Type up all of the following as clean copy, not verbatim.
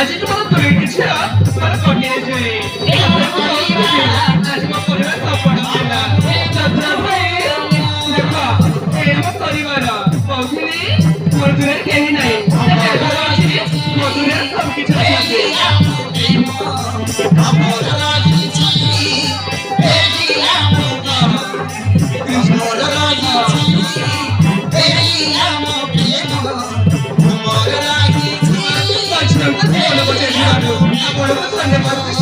আজি তোমার তৈরি কিছু তোমার কঠিয়ে যাই আজি মো পরিবার সপোর্ট ছিলা যাত্রা ভাই দেখো এই আমার পরিবার বৌখিনি মোর দূরে কেহি নাই মোর দূরে সব কিছু আছে আমার লাগিছি এই আমার লাগিছি এই আমার প্রিয় মোর লাগিছি Bueno, pues es raro. Bueno, pues es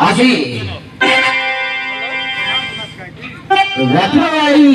আজি রাত্রি